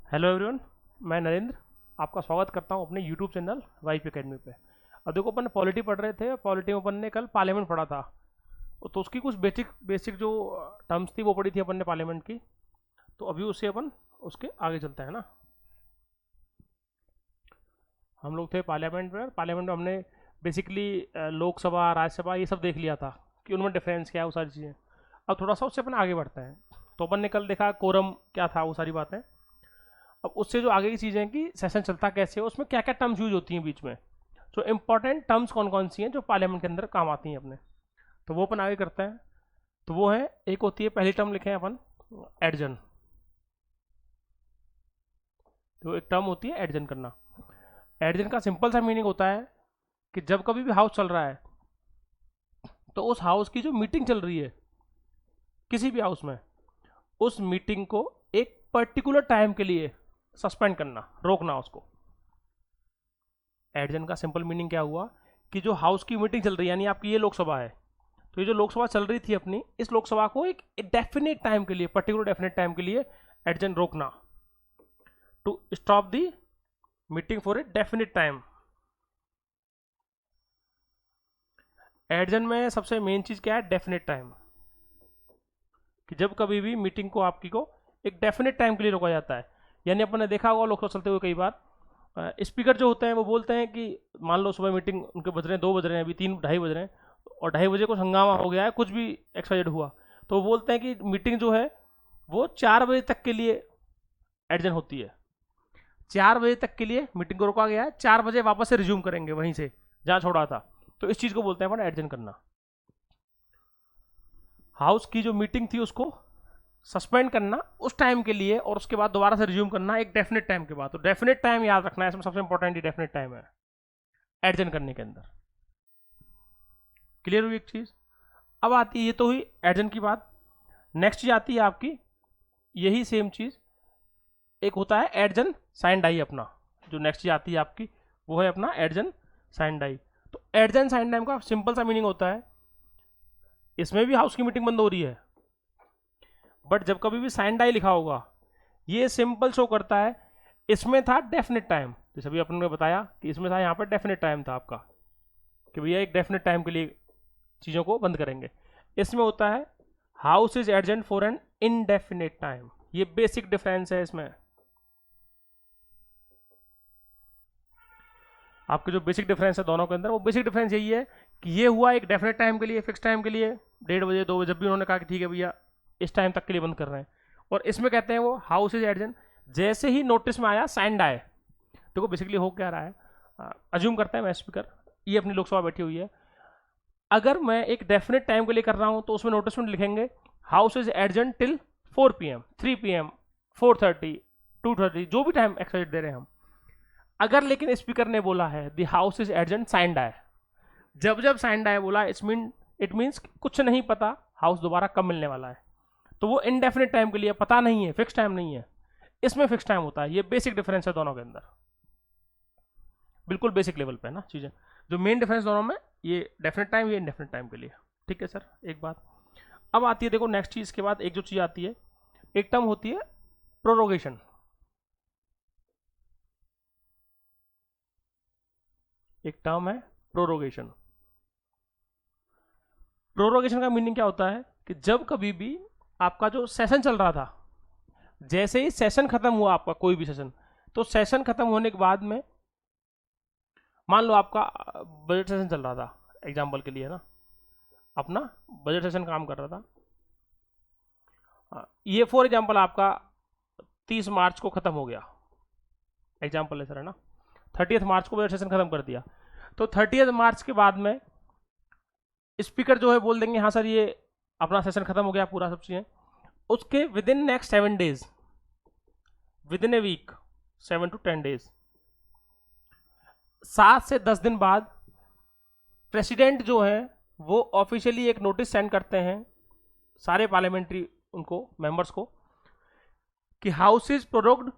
Hello everyone. मैं नरेंद्र आपका स्वागत करता हूं अपने यूट्यूब चैनल वाइप एकेडमी पे। अब देखो, अपन पॉलिटी पढ़ रहे थे। पॉलिटी में अपन ने कल पार्लियामेंट पढ़ा था, तो उसकी कुछ बेसिक बेसिक जो टर्म्स थी वो पढ़ी थी अपन ने पार्लियामेंट की। तो अभी उससे अपन उसके आगे चलते हैं ना। हम लोग थे पार्लियामेंट में। पार्लियामेंट में हमने बेसिकली लोकसभा राज्यसभा ये सब देख लिया था कि उनमें डिफरेंस क्या है, वो सारी चीज़ें। अब थोड़ा सा उससे अपन आगे बढ़ते हैं। तो अपन ने कल देखा कोरम क्या था, वो सारी बातें। अब उससे जो आगे की चीज़ें हैं कि सेशन चलता कैसे है, उसमें क्या क्या टर्म्स यूज होती हैं बीच में। जो इंपॉर्टेंट टर्म्स कौन कौन सी हैं जो पार्लियामेंट के अंदर काम आती हैं अपने, तो वो अपन आगे करते हैं। तो वो है, एक होती है पहली टर्म लिखे हैं अपन, एडजन। तो एक टर्म होती है एडजन करना। एडजन का सिंपल सा मीनिंग होता है कि जब कभी भी हाउस चल रहा है तो उस हाउस की जो मीटिंग चल रही है किसी भी हाउस में, उस मीटिंग को एक पर्टिकुलर टाइम के लिए सस्पेंड करना, रोकना उसको। एडजन का सिंपल मीनिंग क्या हुआ कि जो हाउस की मीटिंग चल रही है, यानी आपकी ये लोकसभा है, तो ये जो लोकसभा चल रही थी अपनी, इस लोकसभा को एक डेफिनेट टाइम के लिए, पर्टिकुलर डेफिनेट टाइम के लिए एडजन रोकना, to stop the meeting for a definite time. Adjourn में सबसे मेन चीज क्या है, डेफिनेट टाइम। कि जब कभी भी मीटिंग को आपकी को एक डेफिनेट टाइम के लिए रोका जाता है। यानी अपन ने देखा होगा लोकसभा चलते हुए कई बार स्पीकर जो होते हैं वो बोलते हैं कि मान लो सुबह मीटिंग उनके बज रहे हैं, 2 बज रहे हैं, अभी 3 ढाई बज रहे हैं, और 2:30 बजे कुछ हंगामा हो गया है, कुछ भी एक्सवाइजेड हुआ, तो वो बोलते हैं कि मीटिंग जो है वो 4 बजे तक के लिए एडजन होती है। 4 बजे तक के लिए मीटिंग को रोका गया है, 4 बजे वापस से रिज्यूम करेंगे वहीं से जहाँ छोड़ा था। तो इस चीज़ को बोलते हैं अपन एडजन करना। हाउस की जो मीटिंग थी उसको सस्पेंड करना उस टाइम के लिए, और उसके बाद दोबारा से रिज्यूम करना एक डेफिनेट टाइम के बाद। तो डेफिनेट टाइम याद रखना है, इसमें सबसे इंपॉर्टेंट ही डेफिनेट टाइम है एडजन करने के अंदर। क्लियर हुई एक चीज। अब आती है, ये तो हुई एडजन की बात। नेक्स्ट चीज आती है आपकी, यही सेम चीज एक होता है एडजन साइन डाई अपना। जो नेक्स्ट चीज आती है आपकी वो है अपना एडजन साइन डाई। तो एडजन साइन डाई का सिंपल सा मीनिंग होता है, इसमें भी हाउस की मीटिंग बंद हो रही है, बट जब कभी भी साइन डाई लिखा होगा, ये सिंपल शो करता है इसमें था डेफिनेट टाइम। जैसे अभी अपन ने बताया कि इसमें था, यहाँ पर डेफिनेट टाइम था आपका कि भैया एक डेफिनेट टाइम के लिए चीज़ों को बंद करेंगे। इसमें होता है house is adjourned for an indefinite time. ये बेसिक डिफरेंस है इसमें। आपके जो बेसिक डिफरेंस है दोनों के अंदर, वो बेसिक डिफरेंस यही है कि ये हुआ एक डेफिनेट टाइम के लिए, फिक्स टाइम के लिए, 1:30 बजे 2 बजे, जब भी उन्होंने कहा कि ठीक है भैया इस टाइम तक के लिए बंद कर रहे हैं। और इसमें कहते हैं वो हाउस इज एडजेंट, जैसे ही नोटिस में आया साइंड आए। देखो बेसिकली हो क्या रहा है, अज्यूम करते हैं मैं स्पीकर, ये अपनी लोकसभा बैठी हुई है। अगर मैं एक डेफिनेट टाइम के लिए कर रहा हूं तो उसमें नोटिस में लिखेंगे house is एडजेंट till 4 PM, 3 PM, 4:30, 2:30, जो भी टाइम एक्सपाइट दे रहे हैं हम। अगर लेकिन स्पीकर ने बोला है द हाउस इज एडजेंट साइंड आए, जब जब साइंड आए बोला, इट मीन्स कुछ नहीं पता हाउस दोबारा कब मिलने वाला है। तो वो इनडेफिनेट टाइम के लिए पता नहीं है, फिक्स टाइम नहीं है। इसमें फिक्स टाइम होता है। ये बेसिक डिफरेंस है दोनों के अंदर, बिल्कुल बेसिक लेवल पे है ना चीजें। जो मेन डिफरेंस दोनों में, ये डेफिनेट टाइम, ये इनडेफिनेट टाइम के लिए। ठीक है सर, एक बात। अब आती है देखो नेक्स्ट चीज के बाद एक जो चीज आती है, एक टर्म होती है प्रोरोगेशन। एक टर्म है प्रोरोगेशन। प्रोरोगेशन का मीनिंग क्या होता है कि जब कभी भी आपका जो सेशन चल रहा था, जैसे ही सेशन खत्म हुआ आपका कोई भी सेशन, तो सेशन खत्म होने के बाद में मान लो आपका बजट सेशन चल रहा था, एग्जाम्पल के लिए ना, अपना बजट सेशन काम कर रहा था। ये फॉर एग्जाम्पल आपका 30 मार्च को खत्म हो गया, एग्जाम्पल है सर, है ना। 30 मार्च को बजट सेशन खत्म कर दिया, तो 30 मार्च के बाद में स्पीकर जो है बोल देंगे हाँ सर ये अपना सेशन खत्म हो गया पूरा, सब चीजें। उसके within next 7 days, within a week, 7 to 10 days, 7 से 10 दिन बाद प्रेसिडेंट जो है वो ऑफिशियली एक नोटिस सेंड करते हैं सारे पार्लियामेंट्री उनको मेंबर्स को कि हाउस इज प्रोरोग्ड।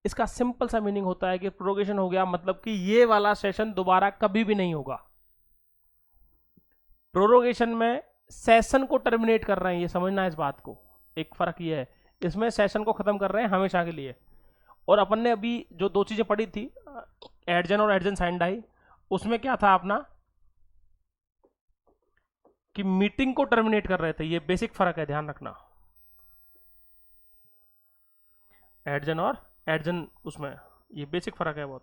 इसका सिंपल सा मीनिंग होता है कि प्रोरोगेशन हो गया, मतलब कि ये वाला सेशन दोबारा कभी भी नहीं होगा। प्रोरोगेशन में सेशन को टर्मिनेट कर रहे हैं, ये समझना है इस बात को। एक फर्क ये है, इसमें सेशन को खत्म कर रहे हैं हमेशा के लिए, और अपन ने अभी जो दो चीज़ें पढ़ी थी, एडजन और एडजन साइंडाई, उसमें क्या था अपना कि मीटिंग को टर्मिनेट कर रहे थे। ये बेसिक फर्क है, ध्यान रखना, एडजन और एडजन, उसमें ये बेसिक फर्क है बहुत।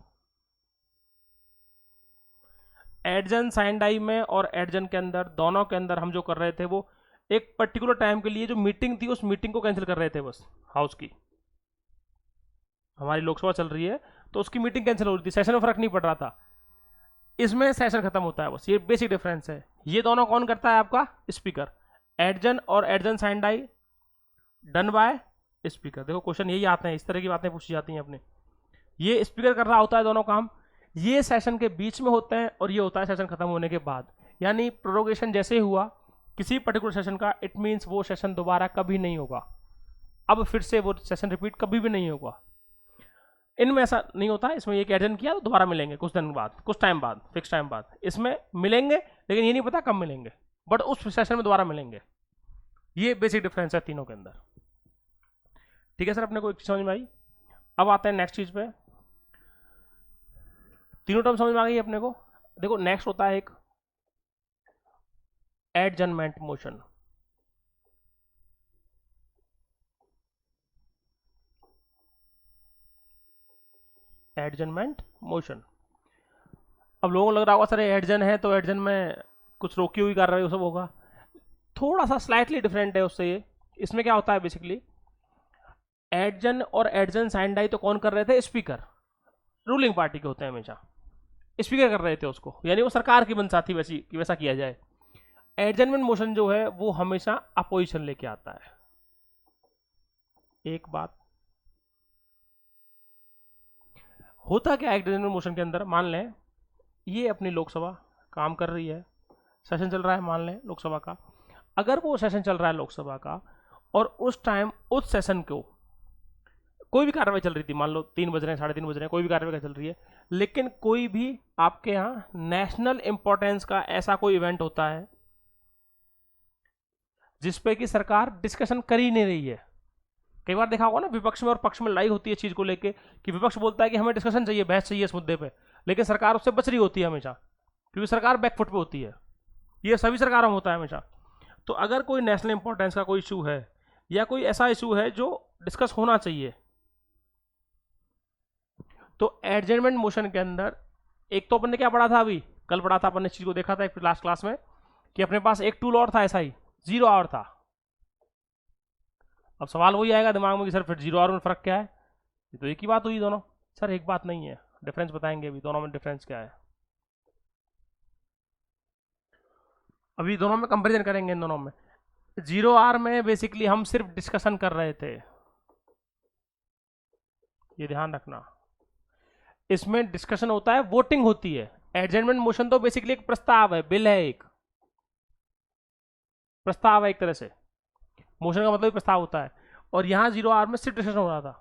एडजन साइंडाई में और एडजन के अंदर, दोनों के अंदर हम जो कर रहे थे वो एक पर्टिकुलर टाइम के लिए जो मीटिंग थी उस मीटिंग को कैंसिल कर रहे थे बस। हाउस की हमारी लोकसभा चल रही है तो उसकी मीटिंग कैंसिल हो रही थी, सेशन में फर्क नहीं पड़ रहा था। इसमें सेशन खत्म होता है बस, ये बेसिक डिफरेंस है। ये दोनों कौन करता है आपका? स्पीकर। एडजन और एडजन साइंडाई डन बाय स्पीकर। देखो क्वेश्चन यही आते हैं, इस तरह की बातें पूछी जाती हैं अपने। ये स्पीकर कर रहा होता है दोनों काम, ये सेशन के बीच में होते हैं और ये होता है सेशन खत्म होने के बाद। यानी प्रोरोगेशन जैसे हुआ किसी पर्टिकुलर सेशन का, इट मीन्स वो सेशन दोबारा कभी नहीं होगा। अब फिर से वो सेशन रिपीट कभी भी नहीं होगा। इनमें ऐसा नहीं होता, इसमें ये एडजन किया तो दोबारा मिलेंगे कुछ दिन बाद, कुछ टाइम बाद, फिक्स टाइम बाद। इसमें मिलेंगे लेकिन ये नहीं पता कब मिलेंगे, बट उस सेशन में दोबारा मिलेंगे। ये बेसिक डिफरेंस है तीनों के अंदर। ठीक है सर, अपने को एक समझ में आई। अब आते हैं नेक्स्ट चीज पे। तीनों टर्म समझ में आ गई अपने को। देखो नेक्स्ट होता है एक एडजनमेंट मोशन। एडजनमेंट मोशन। अब लोगों को लग रहा होगा सर एडजन है तो एडजन में कुछ रोकी हुई कार्रवाई सब होगा। थोड़ा सा स्लाइटली डिफरेंट है उससे ये। इसमें क्या होता है बेसिकली, एडजन और एडजन साइंडाई तो कौन कर रहे थे? स्पीकर। रूलिंग पार्टी के होते हैं हमेशा, स्पीकर कर रहे थे उसको, यानी वो सरकार की मनसा थी वैसी कि वैसा किया जाए। एडजनमेंट मोशन जो है वो हमेशा अपोजिशन लेके आता है। एक बात होता क्या है एडजनमेंट मोशन के अंदर, मान लें ये अपनी लोकसभा काम कर रही है, सेशन चल रहा है मान लें लोकसभा का। अगर वो सेशन चल रहा है लोकसभा का और उस टाइम उस सेशन को कोई भी कार्रवाई चल रही थी, मान लो 3 बज रहे हैं, 3:30 बज रहे हैं, कोई भी कार्रवाई चल रही है, लेकिन कोई भी आपके यहाँ नेशनल इंपॉर्टेंस का ऐसा कोई इवेंट होता है जिसपे कि सरकार डिस्कशन कर ही नहीं रही है। कई बार देखा होगा ना, विपक्ष में और पक्ष में लड़ाई होती है चीज को लेके कि विपक्ष बोलता है कि हमें डिस्कशन चाहिए, बहस चाहिए इस मुद्दे पे, लेकिन सरकार उससे बच रही होती है हमेशा, क्योंकि सरकार बैकफुट पे होती है। ये सभी सरकारों में होता है हमेशा। तो अगर कोई नेशनल इंपॉर्टेंस का कोई इशू है या कोई ऐसा इशू है जो डिस्कस होना चाहिए, तो एडजमेंट मोशन के अंदर एक तो अपन ने क्या पढ़ा था, अभी कल पढ़ा था अपन ने, इस चीज को देखा था एक लास्ट क्लास में कि अपने पास एक टूल और था ऐसा ही, 0 आवर था। अब सवाल वही आएगा दिमाग में कि सर फिर 0 आवर में फर्क क्या है? ये तो एक ही बात हुई दोनों। सर एक बात नहीं है, डिफरेंस बताएंगे अभी दोनों में डिफरेंस क्या है। अभी दोनों में कंपैरिजन करेंगे इन दोनों में। 0 आवर में बेसिकली हम सिर्फ डिस्कशन कर रहे थे, ये ध्यान रखना। इसमें डिस्कशन होता है, वोटिंग होती है। एडजमेंट मोशन तो बेसिकली एक प्रस्ताव है, बिल है, एक प्रस्ताव है एक तरह से। मोशन का मतलब प्रस्ताव होता है। और यहां 0 आवर में सिर्फ डिस्कशन हो रहा था।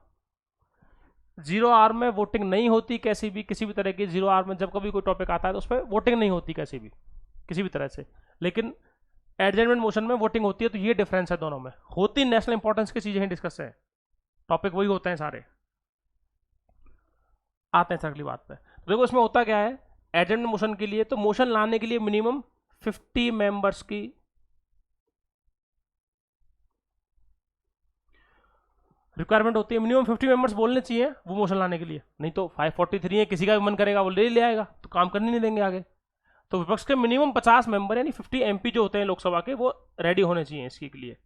0 आवर में वोटिंग नहीं होती कैसी भी, किसी भी तरह की। 0 आवर में जब कभी कोई टॉपिक आता है तो उस पर वोटिंग नहीं होती कैसी भी, किसी भी तरह से। लेकिन एडजमेंट मोशन में वोटिंग होती है। तो ये डिफरेंस है दोनों में। होती नेशनल इंपॉर्टेंस की चीजें डिस्कस है, टॉपिक वही होते हैं सारे। आते हैं अगली बात पे। तो देखो इसमें होता क्या है, एडजमेंट मोशन के लिए तो मोशन लाने के लिए मिनिमम 50 मेंबर्स की रिक्वायरमेंट होती है। मिनिमम 50 मेंबर्स बोलने चाहिए वो मोशन लाने के लिए, नहीं तो 543 है, किसी का भी मन करेगा वो ले आएगा, तो काम करने नहीं देंगे आगे। तो विपक्ष के मिनिमम 50 मेंबर यानी 50 एमपी जो होते हैं लोकसभा के, वो रेडी होने चाहिए इसके लिए,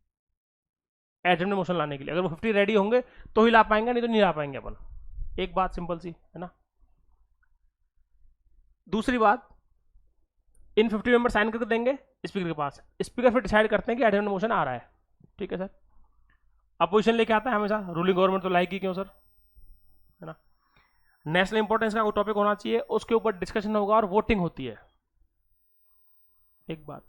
एडजमेंट मोशन लाने के लिए। अगर वो 50 रेडी होंगे तो ही ला पाएंगे, नहीं तो नहीं ला पाएंगे अपन। एक बात सिंपल सी है ना। दूसरी बात, इन 50 मेंबर साइन करके देंगे स्पीकर के पास, स्पीकर फिर डिसाइड करते हैं कि एडजमेंट मोशन आ रहा है। ठीक है सर। अपोजिशन लेके आता है हमेशा, रूलिंग गवर्नमेंट तो लाएगी क्यों सर, है ना। नेशनल इंपॉर्टेंस का कोई टॉपिक होना चाहिए, उसके ऊपर डिस्कशन होगा और वोटिंग होती है। एक बात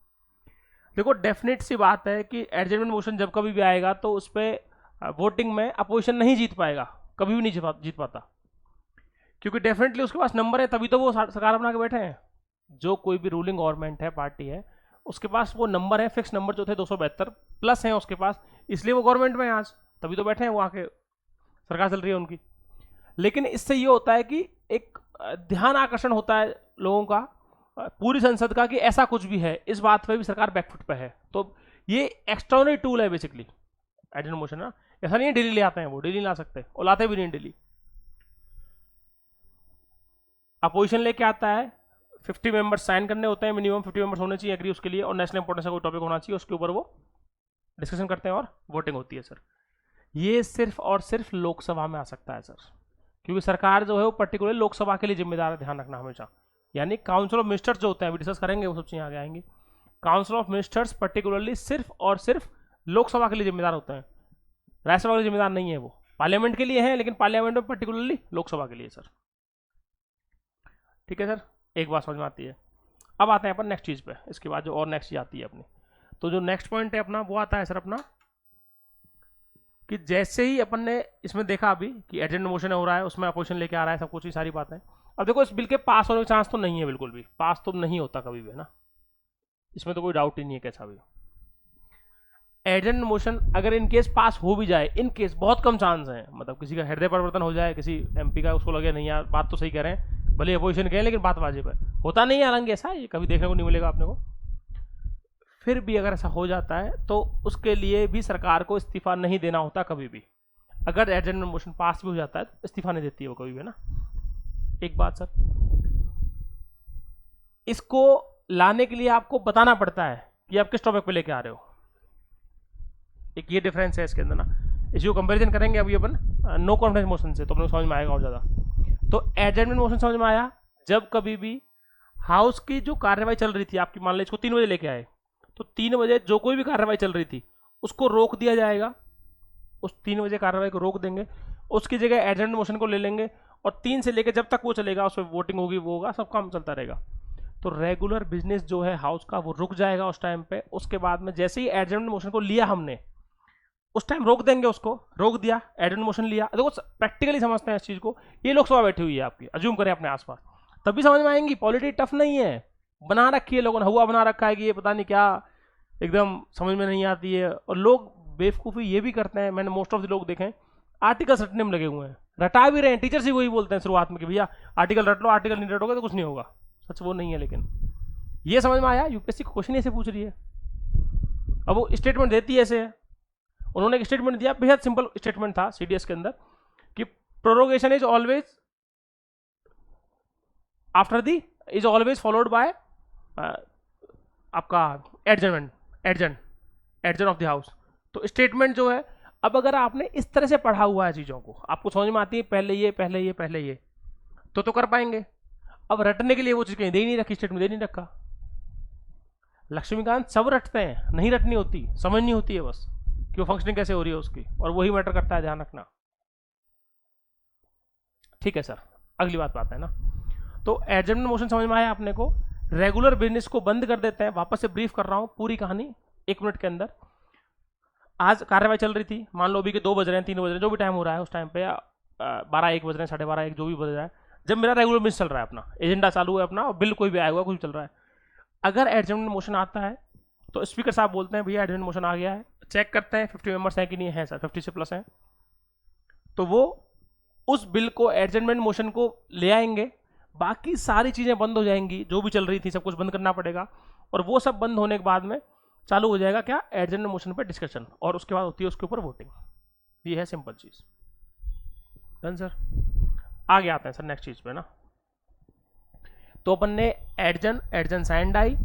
देखो, डेफिनेट सी बात है कि एडजमेंट मोशन जब कभी भी आएगा तो उस पर वोटिंग में अपोजिशन नहीं जीत पाएगा, कभी भी नहीं जीत पाता, क्योंकि डेफिनेटली उसके पास नंबर है, तभी तो वो सरकार बना के बैठे हैं। जो कोई भी रूलिंग गवर्नमेंट है, पार्टी है, उसके पास वो नंबर है, फिक्स नंबर जो थे 272 प्लस हैं उसके पास, इसलिए वो गवर्नमेंट में है आज, तभी तो बैठे हैं वो आके, सरकार चल रही है उनकी। लेकिन इससे ये होता है कि एक ध्यान आकर्षण होता है लोगों का, पूरी संसद का, कि ऐसा कुछ भी है, इस बात पे भी सरकार बैकफुट पे है। तो ये एक्सटर्नल टूल है बेसिकली एजेंट मोशन ना। ऐसा नहीं है डेली ले आते हैं, वो डेली ला सकते और लाते भी नहीं डेली। अपोजिशन लेके आता है, 50 मेंबर्स साइन करने होते हैं, मिनिमम 50 मेंबर्स होने चाहिए एग्री उसके लिए, और नेशनल इंपॉर्टेंस का कोई टॉपिक होना चाहिए, उसके ऊपर वो डिस्कशन करते हैं और वोटिंग होती है सर। ये सिर्फ और सिर्फ लोकसभा में आ सकता है सर, क्योंकि सरकार जो है वो पर्टिकुलर लोकसभा के लिए जिम्मेदार है, ध्यान रखना हमेशा। यानी काउंसिल ऑफ मिनिस्टर्स जो होते हैं, अभी डिस्कस करेंगे, वो सब चीज़ें आगे आएंगी। काउंसिल ऑफ मिनिस्टर्स पर्टिकुलरली सिर्फ और सिर्फ लोकसभा के लिए जिम्मेदार होते हैं, राज्यसभा के लिए जिम्मेदार नहीं है। वो पार्लियामेंट के लिए है, लेकिन पार्लियामेंट में पर्टिकुलरली लोकसभा के लिए सर। ठीक है सर, एक बात समझ में आती है। अब आते हैं अपन नेक्स्ट चीज़ पे, इसके बाद जो और नेक्स्ट चीज़ आती है अपनी, तो जो नेक्स्ट पॉइंट है अपना वो आता है सर अपना, कि जैसे ही अपन ने इसमें देखा अभी कि एजेंट मोशन हो रहा है, उसमें अपोजिशन लेके आ रहा है, सब कुछ, ही सारी बातें। अब देखो, इस बिल के पास होने का चांस तो नहीं है, बिल्कुल भी पास तो नहीं होता कभी भी, है ना, इसमें तो कोई डाउट ही नहीं है कैसा भी। एजेंट मोशन अगर इन केस पास हो भी जाए, इन केस बहुत कम चांस है, मतलब किसी का हृदय परिवर्तन हो जाए, किसी एमपी का, उसको लगे नहीं यार बात तो सही कह रहे हैं, भले अपोजिशन कहें लेकिन बात वाजिब है, होता नहीं है हालांकि ऐसा, ये कभी देखने को नहीं मिलेगा आपने को। फिर भी अगर ऐसा हो जाता है तो उसके लिए भी सरकार को इस्तीफा नहीं देना होता कभी भी। अगर एजेंट मोशन पास भी हो जाता है तो इस्तीफा नहीं देती है वो कभी भी, है ना। एक बात सर, इसको लाने के लिए आपको बताना पड़ता है कि आप किस टॉपिक पे लेके आ रहे हो, एक ये डिफरेंस है इसके अंदर ना। इसको कंपैरिजन करेंगे अभी अपन नो कॉन्फिडेंस मोशन से, तो अपने समझ में आएगा और ज़्यादा। तो एडजमेंट मोशन समझ में आया, जब कभी भी हाउस की जो कार्यवाही चल रही थी आपकी, मान लो इसको 3 बजे लेके आए, तो 3 बजे जो कोई भी कार्रवाई चल रही थी उसको रोक दिया जाएगा, उस 3 बजे कार्रवाई को रोक देंगे, उसकी जगह एडजमेंट मोशन को ले लेंगे, और 3 से लेकर जब तक वो चलेगा, उस पर वोटिंग होगी, वो होगा, सब काम चलता रहेगा। तो रेगुलर बिजनेस जो है हाउस का वो रुक जाएगा उस टाइम पे। उसके बाद में जैसे ही एडजमेंट मोशन को लिया हमने, उस टाइम रोक देंगे उसको, रोक दिया, एडजमेंट मोशन लिया। देखो प्रैक्टिकली समझते हैं इस चीज़ को, ये लोकसभा बैठी हुई है आपकी, अज्यूम करें अपने आसपास, तभी समझ में आएंगी। पॉलिटिक्स टफ नहीं है, बना रखी है लोगों ने, हुआ बना रखा है कि ये पता नहीं क्या, एकदम समझ में नहीं आती है। और लोग बेवकूफ़ी ये भी करते हैं, मैंने मोस्ट ऑफ द लोग देखे हैं, आर्टिकल्स रटने में लगे हुए हैं, रटा भी रहे हैं, टीचर्स ही वही बोलते हैं शुरुआत में कि भैया आर्टिकल रट लो, आर्टिकल नहीं रटोगे तो कुछ नहीं होगा। सच वो नहीं है, लेकिन ये समझ में आया, यूपीएससी क्वेश्चन ऐसे पूछ रही है, अब वो स्टेटमेंट देती है ऐसे है। उन्होंने एक स्टेटमेंट दिया, बेहद सिंपल स्टेटमेंट था सीडीएस के अंदर, कि prorogation is always after the is always followed by आपका एडजन ऑफ द हाउस। तो स्टेटमेंट जो है, अब अगर आपने इस तरह से पढ़ा हुआ है चीज़ों को, आपको समझ में आती है पहले ये पहले ये पहले ये, तो कर पाएंगे। अब रटने के लिए वो चीज़ कहीं दे ही नहीं रखी, स्टेटमेंट दे नहीं रखा। लक्ष्मीकांत सब रटते हैं, नहीं रटनी होती, समझ नहीं होती है बस कि वो फंक्शनिंग कैसे हो रही है उसकी, और वही मैटर करता है, ध्यान रखना। ठीक है सर, अगली बात है ना। तो एडजमेंट मोशन समझ में आया अपने को, रेगुलर बिजनेस को बंद कर देते हैं। वापस से ब्रीफ कर रहा हूं पूरी कहानी 1 मिनट के अंदर। आज कार्रवाई चल रही थी, मान लो अभी के 2 बज रहे हैं, 3 बज रहे हैं, जो भी टाइम हो रहा है उस टाइम पे, 12-1 बज रहे हैं, 12:30-1 जो भी बज रहा है, जब मेरा रेगुलर बिजनेस चल रहा है, अपना एजेंडा चालू है अपना, और बिल कोई भी आया हुआ, कुछ चल रहा है, अगर एडजमेंट मोशन आता है तो स्पीकर साहब बोलते हैं भैया एडजमेंट मोशन आ गया है, चेक करते हैं 50 मेंबर्स हैं कि नहीं है, सर 50 से प्लस हैं, तो वो उस बिल को, एडजमेंट मोशन को ले आएंगे, बाकी सारी चीज़ें बंद हो जाएंगी, जो भी चल रही थी सब कुछ बंद करना पड़ेगा, और वो सब बंद होने के बाद में चालू हो जाएगा क्या, एडजमेंट मोशन पे डिस्कशन, और उसके बाद होती है उसके ऊपर वोटिंग। ये है सिंपल चीज़। डन सर, आगे आते हैं सर नेक्स्ट चीज़ पे ना। तो अपन ने adjourn sine die,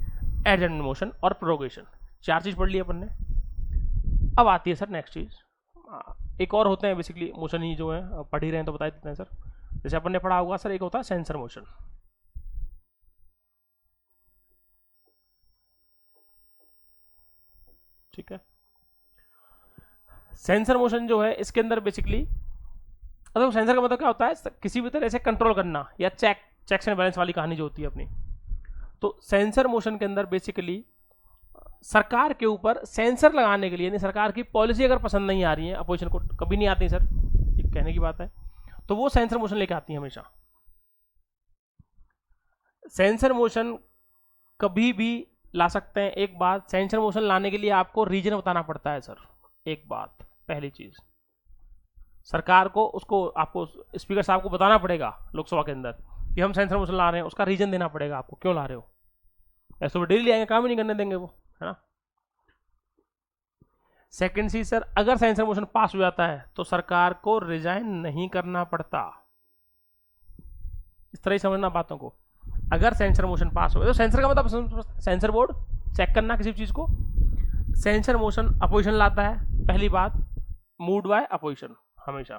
adjournment motion और प्रोरोगेशन, 4 चीज़ पढ़ ली अपन ने। अब आती है सर नेक्स्ट चीज़, एक और होते हैं बेसिकली मोशन ही जो है, पढ़ ही रहे हैं तो बता देते हैं सर। जैसे अपन ने पढ़ा होगा सर, एक होता है सेंसर मोशन। ठीक है, सेंसर मोशन जो है इसके अंदर बेसिकली, मतलब सेंसर का मतलब क्या होता है, किसी भी तरह से कंट्रोल करना, या चेक्स एंड बैलेंस वाली कहानी जो होती है अपनी। तो सेंसर मोशन के अंदर बेसिकली सरकार के ऊपर सेंसर लगाने के लिए, यानी सरकार की पॉलिसी अगर पसंद नहीं आ रही है, अपोजिशन को कभी नहीं आती सर, ये कहने की बात है, तो वो सेंसर मोशन लेके आती है हमेशा। सेंसर मोशन कभी भी ला सकते हैं। एक बात, सेंसर मोशन लाने के लिए आपको रीजन बताना पड़ता है सर, एक बात, पहली चीज सरकार को उसको आपको स्पीकर साहब को बताना पड़ेगा लोकसभा के अंदर कि हम सेंसर मोशन ला रहे हैं, उसका रीजन देना पड़ेगा आपको क्यों ला रहे हो। ऐसे वो डेली आएंगे, काम ही नहीं करने देंगे वो, है ना। सेकंड चीज सर, अगर सेंसर मोशन पास हो जाता है तो सरकार को रिजाइन नहीं करना पड़ता। इस तरह ही समझना बातों को। अगर सेंसर मोशन पास हो तो सेंसर का मतलब सेंसर बोर्ड चेक करना किसी चीज को। सेंसर मोशन अपोजिशन लाता है, पहली बात मूव्ड बाय अपोजिशन हमेशा,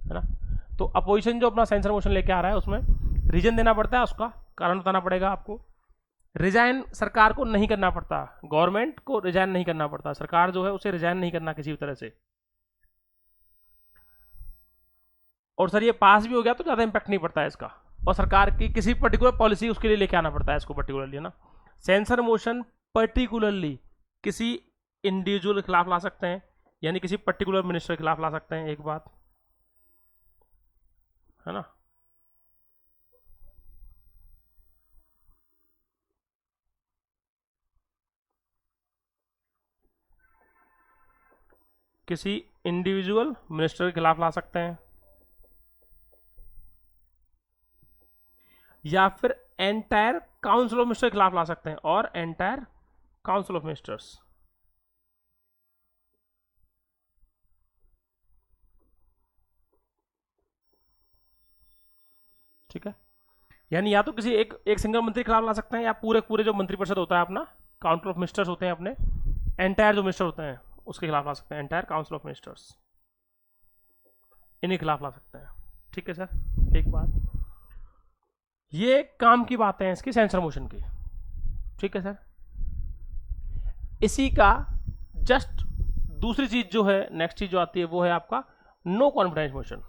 है ना। तो अपोजिशन जो अपना सेंसर मोशन लेके आ रहा है उसमें रीजन देना पड़ता है, उसका कारण बताना पड़ेगा आपको। रिजाइन सरकार को नहीं करना पड़ता, गवर्नमेंट को रिजाइन नहीं करना पड़ता, सरकार जो है उसे रिजाइन नहीं करना किसी भी तरह से। और सर ये पास भी हो गया तो ज़्यादा इंपैक्ट नहीं पड़ता है इसका, और सरकार की किसी पर्टिकुलर पॉलिसी उसके लिए लेके आना पड़ता है इसको पर्टिकुलरली, है ना। सेंसर मोशन पर्टिकुलरली किसी इंडिविजुअल के खिलाफ ला सकते हैं, यानी किसी पर्टिकुलर मिनिस्टर के खिलाफ ला सकते हैं, एक बात, है ना। किसी इंडिविजुअल मिनिस्टर के खिलाफ ला सकते हैं, या फिर एंटायर काउंसिल ऑफ मिनिस्टर के खिलाफ ला सकते हैं, और एंटायर काउंसिल ऑफ मिनिस्टर्स, ठीक है। यानी या तो किसी एक एक सिंगल मंत्री के खिलाफ ला सकते हैं, या पूरे पूरे जो मंत्रिपरिषद होता है अपना, काउंसिल ऑफ मिनिस्टर्स होते हैं अपने, एंटायर जो मिनिस्टर होते हैं उसके खिलाफ ला सकते हैं, एंटायर काउंसिल ऑफ मिनिस्टर्स, इन्हीं खिलाफ ला सकते हैं, ठीक है सर। एक बात, ये काम की बातें हैं इसकी सेंसर मोशन की, ठीक है सर। इसी का जस्ट दूसरी चीज जो है, नेक्स्ट चीज जो आती है वो है आपका नो कॉन्फिडेंस मोशन।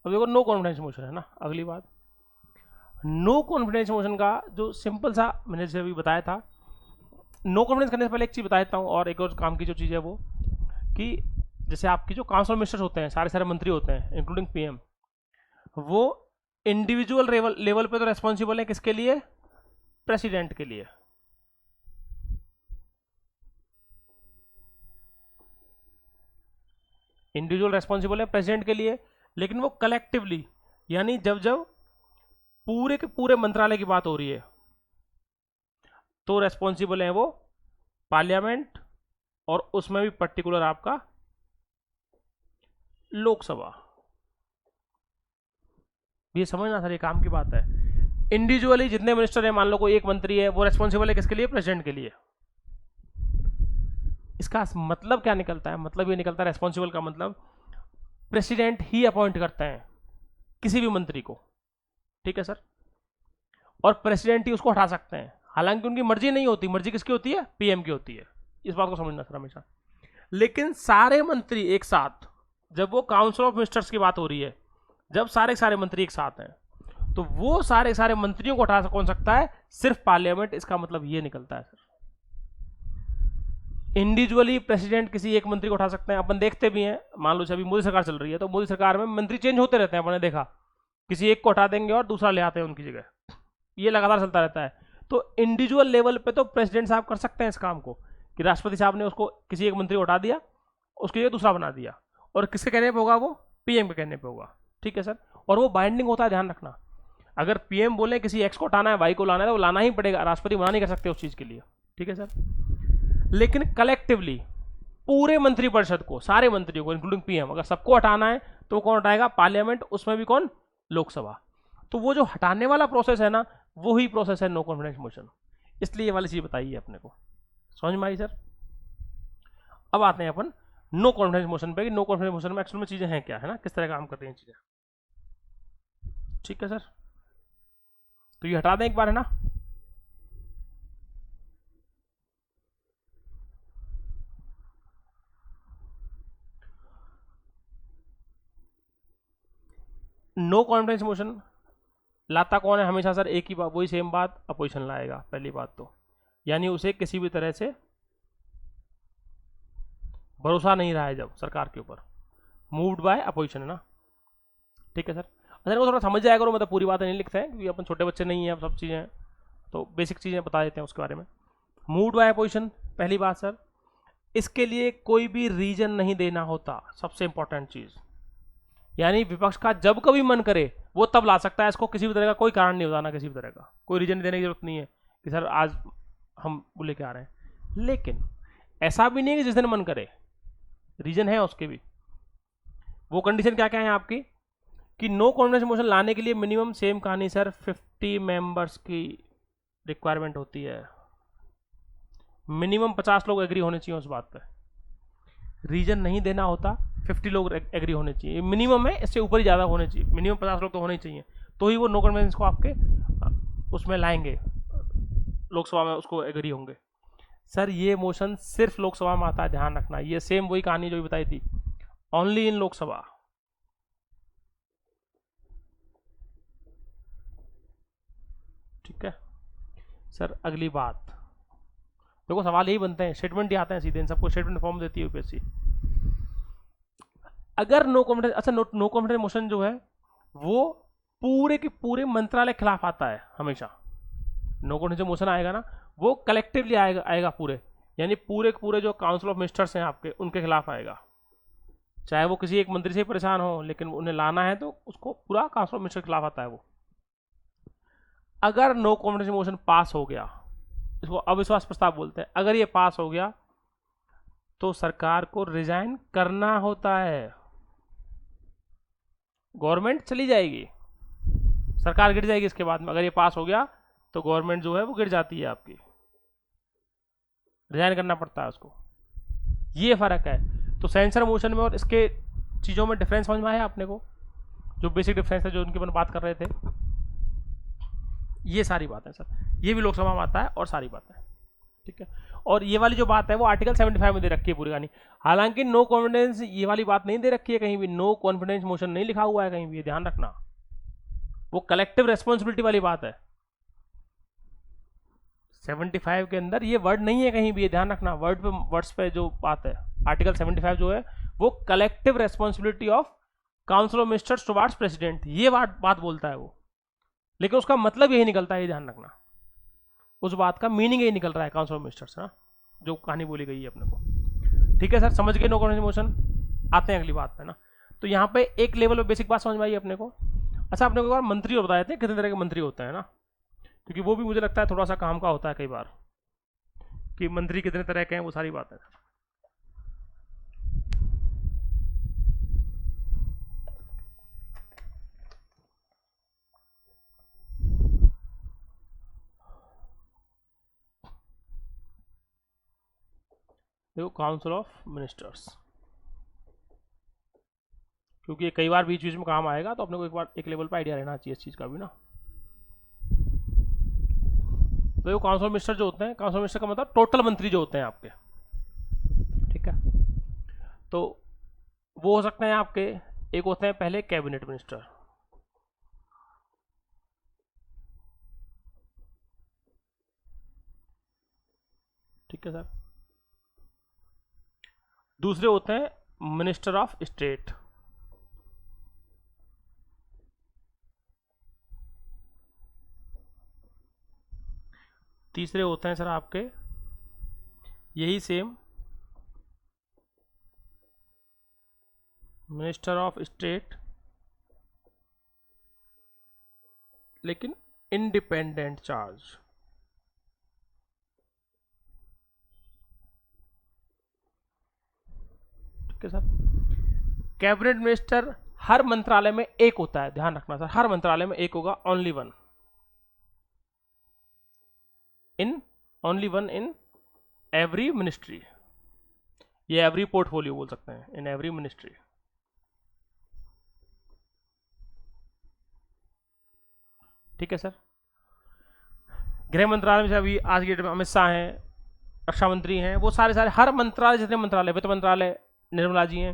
अब देखो नो कॉन्फिडेंस मोशन है ना, अगली बात। नो कॉन्फिडेंस मोशन का जो सिंपल सा मैंने जैसे अभी बताया था, नो कॉन्फिडेंस करने से पहले एक चीज बता देता हूँ, और एक और काम की जो चीज़ है वो कि जैसे आपकी जो काउंसिल मिनिस्टर्स होते हैं, सारे सारे मंत्री होते हैं इंक्लूडिंग पीएम, वो इंडिविजुअल लेवल पे तो रेस्पॉन्सिबल है किसके लिए, प्रेसिडेंट के लिए। इंडिविजुअल रेस्पॉन्सिबल है प्रेसिडेंट के लिए, लेकिन वो कलेक्टिवली, यानी जब जब पूरे के पूरे मंत्रालय की बात हो रही है तो रेस्पॉन्सिबल है वो पार्लियामेंट, और उसमें भी पर्टिकुलर आपका लोकसभा। ये समझना सर, ये काम की बात है। इंडिविजुअली जितने मिनिस्टर हैं, मान लो कोई एक मंत्री है, वो रेस्पॉन्सिबल है किसके लिए, प्रेसिडेंट के लिए। इसका मतलब क्या निकलता है, मतलब ये निकलता है रेस्पॉन्सिबल का मतलब प्रेसिडेंट ही अपॉइंट करते हैं किसी भी मंत्री को, ठीक है सर, और प्रेसिडेंट ही उसको हटा सकते हैं। हालांकि उनकी मर्जी नहीं होती, मर्जी किसकी होती है, पीएम की होती है, इस बात को समझना सर हमेशा। लेकिन सारे मंत्री एक साथ, जब वो काउंसिल ऑफ मिनिस्टर्स की बात हो रही है, जब सारे सारे मंत्री एक साथ हैं, तो वो सारे सारे मंत्रियों को हटा कौन सकता है, सिर्फ पार्लियामेंट। इसका मतलब ये निकलता है सर, इंडिविजुअली प्रेसिडेंट किसी एक मंत्री को उठा सकते हैं। अपन देखते भी हैं, मान लो अभी मोदी सरकार चल रही है, तो मोदी सरकार में मंत्री चेंज होते रहते हैं, अपने देखा, किसी एक को हटा देंगे और दूसरा ले आते हैं उनकी जगह, ये लगातार चलता रहता है। तो इंडिविजुअल लेवल पे तो प्रेसिडेंट साहब कर सकते हैं इस काम को, कि राष्ट्रपति साहब ने उसको किसी एक मंत्री को हटा दिया, उसके लिए दूसरा बना दिया, और किसके कहने पे होगा, वो पीएम के कहने पे होगा, ठीक है सर। और वो बाइंडिंग होता है, ध्यान रखना। अगर पीएम बोले किसी एक्स को हटाना है, वाई को लाना है, तो वो लाना ही पड़ेगा, राष्ट्रपति मना नहीं कर सकते उस चीज के लिए, ठीक है सर। लेकिन कलेक्टिवली पूरे मंत्रिपरिषद को, सारे मंत्रियों को इंक्लूडिंग पीएम, अगर सबको हटाना है तो कौन हटाएगा, पार्लियामेंट, उसमें भी कौन, लोकसभा। तो वो जो हटाने वाला प्रोसेस है ना, वो ही प्रोसेस है नो कॉन्फिडेंस मोशन। इसलिए ये वाली चीज बताइए अपने को, समझ में आई सर। अब आते हैं अपन नो कॉन्फिडेंस मोशन पे, कि नो कॉन्फिडेंस मोशन में एक्चुअल में चीजें हैं क्या, है ना, किस तरह काम करती हैं चीजें, ठीक है सर। तो ये हटा दें एक बार, है ना। नो कॉन्फिडेंस मोशन लाता कौन है हमेशा सर, एक ही बात, वही सेम बात, अपोजिशन लाएगा पहली बात तो, यानी उसे किसी भी तरह से भरोसा नहीं रहा है जब सरकार के ऊपर, मूव्ड बाय अपोजिशन, है ना, ठीक है सर। अगर वो थोड़ा समझ जाया करो, मतलब पूरी बातें नहीं लिखते हैं क्योंकि अपन छोटे बच्चे नहीं हैं, अब सब चीज़ें, तो बेसिक चीज़ें बता देते हैं उसके बारे में। मूड बाय पोजिशन, पहली बात सर, इसके लिए कोई भी रीजन नहीं देना होता, सबसे इंपॉर्टेंट चीज़। यानी विपक्ष का जब कभी मन करे वो तब ला सकता है इसको, किसी भी तरह का कोई कारण नहीं बताना, किसी भी तरह का कोई रीजन देने की जरूरत नहीं है कि सर आज हम बोले के आ रहे हैं। लेकिन ऐसा भी नहीं है कि जिस दिन मन करे, रीजन है उसके भी। वो कंडीशन क्या क्या है आपकी कि नो कॉन्फिडेंस मोशन लाने के लिए मिनिमम, सेम कहानी सर, 50 मेंबर्स की रिक्वायरमेंट होती है। मिनिमम 50 लोग एग्री होने चाहिए उस बात पे। रीजन नहीं देना होता, 50 लोग एग्री होने चाहिए, मिनिमम है, इससे ऊपर ही ज़्यादा होने चाहिए, मिनिमम 50 लोग तो होने ही चाहिए, तो ही वो नो कॉन्फिडेंस को आपके उसमें लाएंगे, लोकसभा में उसको एग्री होंगे। सर ये मोशन सिर्फ लोकसभा में आता है, ध्यान रखना। ये सेम वही कहानी जो भी बताई थी, ओनली इन लोकसभा। ठीक है सर, अगली बात देखो, सवाल यही बनते हैं, स्टेटमेंट ही आते हैं सीधे, इन सबको स्टेटमेंट फॉर्म देती है यूपीएससी। अगर नो कॉन्फिडेंस, अच्छा नो कॉन्फिडेंस मोशन जो है वो पूरे के पूरे मंत्रालय के खिलाफ आता है हमेशा। नो कॉन्फिडेंस मोशन आएगा ना, वो कलेक्टिवली आएगा पूरे, यानी पूरे के पूरे जो काउंसिल ऑफ मिनिस्टर्स हैं आपके, उनके खिलाफ आएगा। चाहे वो किसी एक मंत्री से परेशान हो, लेकिन उन्हें लाना है तो उसको पूरा काउंसिल ऑफ मिनिस्टर के खिलाफ आता है वो। अगर नो कॉन्फिडेंस मोशन पास हो गया, इसको अविश्वास प्रस्ताव बोलते हैं, अगर ये पास हो गया तो सरकार को रिजाइन करना होता है, गवर्नमेंट चली जाएगी, सरकार गिर जाएगी इसके बाद में। अगर ये पास हो गया तो गवर्नमेंट जो है वो गिर जाती है आपकी, रिजाइन करना पड़ता है उसको। ये फर्क है। तो सेंसर मोशन में और इसके चीज़ों में डिफरेंस समझ में आया आपने को, जो बेसिक डिफरेंस है जो उनके अपन बात कर रहे थे, ये सारी बातें सर, ये भी लोकसभा में आता है और सारी बातें, ठीक है। और ये वाली जो बात है वो आर्टिकल 75 में दे रखी है पूरी कहानी। हालांकि नो कॉन्फिडेंस ये वाली बात नहीं दे रखी है कहीं भी, नो कॉन्फिडेंस मोशन नहीं लिखा हुआ है कहीं भी, ये ध्यान रखना। वो कलेक्टिव रेस्पॉन्सिबिलिटी वाली बात है, 75 के अंदर ये वर्ड नहीं है कहीं भी, ये ध्यान रखना। वर्ड्स पे जो बात है, आर्टिकल 75 जो है वो collective responsibility of council of ministers towards president, ये बात बोलता है वो, लेकिन उसका मतलब यही निकलता है, ये ध्यान रखना। उस बात का मीनिंग यही निकल रहा है काउंसिल ऑफ मिनिस्टर्स, ना जो कहानी बोली गई है अपने को। ठीक है सर, समझ गए नो कॉन्फिडेंस मोशन। आते हैं अगली बात पे ना, तो यहाँ पे एक लेवल पे बेसिक बात समझ में आई अपने को। अच्छा, आपने को एक बार मंत्री और बताए थे कितने तरह के मंत्री होते हैं ना, क्योंकि वो भी मुझे लगता है थोड़ा सा काम का होता है कई बार, कि मंत्री कितने तरह के हैं, वो सारी बातें। देखो, काउंसिल ऑफ मिनिस्टर्स, क्योंकि ये कई बार बीच बीच में काम आएगा, तो अपने को एक बार एक लेवल पर आइडिया रहना चाहिए इस चीज़ का भी ना। तो ये काउंसिल ऑफ मिनिस्टर जो होते हैं, काउंसिल ऑफ मिनिस्टर का मतलब टोटल मंत्री जो होते हैं आपके, ठीक है। तो वो हो सकते हैं आपके, एक होते हैं पहले कैबिनेट मिनिस्टर, ठीक है सर। दूसरे होते हैं मिनिस्टर ऑफ स्टेट, तीसरे होते हैं सर आपके यही सेम मिनिस्टर ऑफ स्टेट, लेकिन इंडिपेंडेंट चार्ज। ठीक है सर। कैबिनेट मिनिस्टर हर मंत्रालय में एक होता है, ध्यान रखना सर, हर मंत्रालय में एक होगा, only one in every ministry, ये एवरी पोर्टफोलियो बोल सकते हैं, इन एवरी मिनिस्ट्री। ठीक है सर। गृह मंत्रालय में अभी आज के डेट में अमित शाह हैं, रक्षा मंत्री हैं, वो सारे हर मंत्रालय, जितने मंत्रालय, वित्त मंत्रालय निर्मला जी हैं,